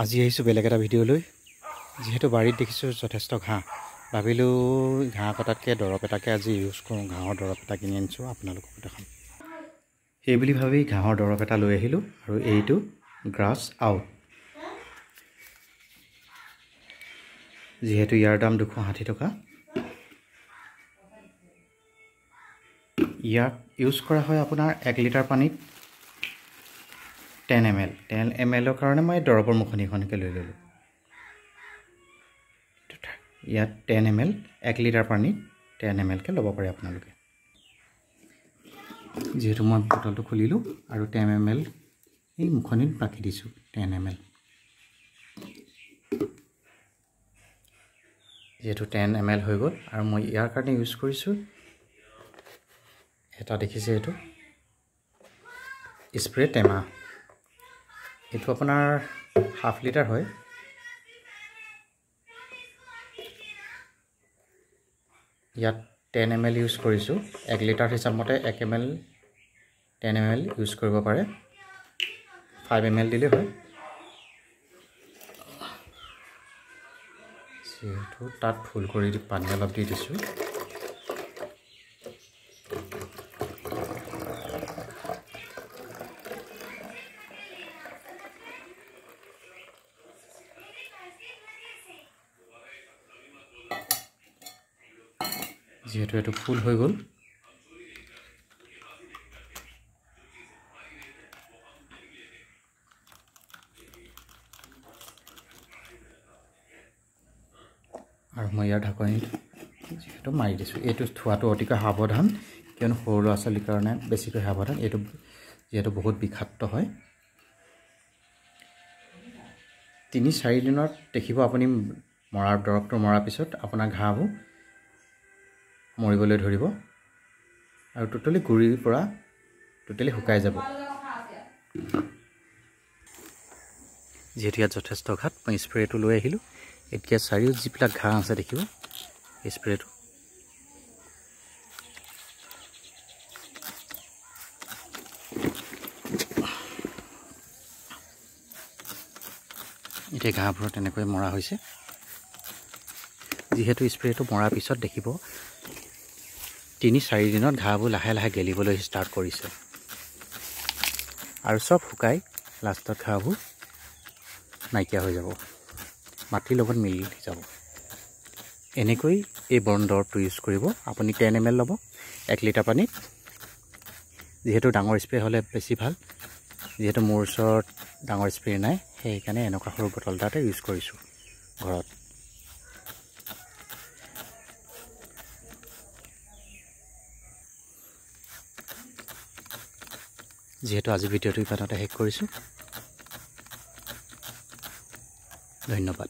আজি আহিছোঁ বেলেগ এটা ভিডিঅ' লৈ যেহেতু বাৰীত দেখিছোঁ যথেষ্ট ঘাঁহ ভাবিলোঁ ঘাঁহ কটাতকৈ দৰৱ এটাকে আজি ইউজ কৰোঁ ঘাঁহৰ দৰৱ এটা কিনি আনিছোঁ আপোনালোকক দেখাম সেই বুলি ভাবি ঘাঁহৰ দৰৱ এটা লৈ আহিলোঁ আৰু এইটো গ্ৰাছ আউট যেহেতু ইয়াৰ দাম 260 টকা ইয়াক ইউজ কৰা হয় আপোনাৰ 1 লিটাৰ পানীত 10 ml কাৰণে মই দৰৱৰ মুখনিখনকে লৈ ললোঁ ইয়াত 10 ml 1 লিটাৰ পানীত 10 ml কে ল'ব পাৰে আপোনালোকে যেহেতু মই বটলটো খুলিলোঁ আৰু 10 ml এই মুখনিত ৰাখি দিছোঁ 10 ml যেহেতু 10 ml হৈ গ'ল আৰু মই ইয়াৰ কাৰণে ইউজ কৰিছোঁ এটা দেখিছে এইটো স্প্ৰে টেমা এইটো আপোনাৰ হাফ লিটাৰ হয় ইয়াত 10 ml ইউজ কৰিছোঁ 1 লিটাৰ হিচাপমতে 1 ml 10 ml ইউজ কৰিব পাৰে 5 ml দিলে হয় যেহেতু তাত ফুল কৰি পানী অলপ দি দিছোঁ যেহেতু এটো ফুল হৈ গ'ল আৰু মই ইয়াৰ ঢাকনি যেহেতু মাৰি দিছোঁ এইটো থোৱাটো অতিকৈ সাৱধান কিয়নো সৰু ল'ৰা ছোৱালীৰ কাৰণে বেছিকৈ সাৱধান এইটো যেহেতু বহুত বিষাক্ত হয় 3-4 দিনত দেখিব আপুনি মৰাৰ দৰৱটো মৰাৰ পিছত আপোনাৰ ঘাঁহবোৰ মৰিবলৈ ধৰিব আৰু টোটালি গুৰিৰ পৰা টোটালি শুকাই যাব যেহেতু ইয়াত যথেষ্ট ঘাট মই স্প্ৰেটো লৈ আহিলোঁ এতিয়া চাৰিও যিবিলাক ঘাঁহ আছে দেখিব স্প্ৰেটো এতিয়া ঘাঁহবোৰত তেনেকৈ মৰা হৈছে যেহেতু স্প্ৰেটো মৰাৰ পিছত দেখিব 3-4 দিনত ঘাঁহবোৰ লাহে লাহে গেলিবলৈ ষ্টাৰ্ট কৰিছে আৰু সব শুকাই লাষ্টত ঘাঁহবোৰ নাইকিয়া হৈ যাব মাটিৰ লগত মিলি যাব এনেকৈ এই বন দৰৱটো ইউজ কৰিব আপুনি 10 ml ল'ব 1 লিটাৰ পানীত যেহেতু ডাঙৰ স্প্ৰে হ'লে বেছি ভাল যেহেতু মোৰ ওচৰত ডাঙৰ স্প্ৰে নাই সেইকাৰণে এনেকুৱা সৰু বটল এটাতে ইউজ কৰিছোঁ ঘৰত যেহেতু আজি ভিডিঅ'টো ইমানতে শেষ কৰিছোঁ ধন্যবাদ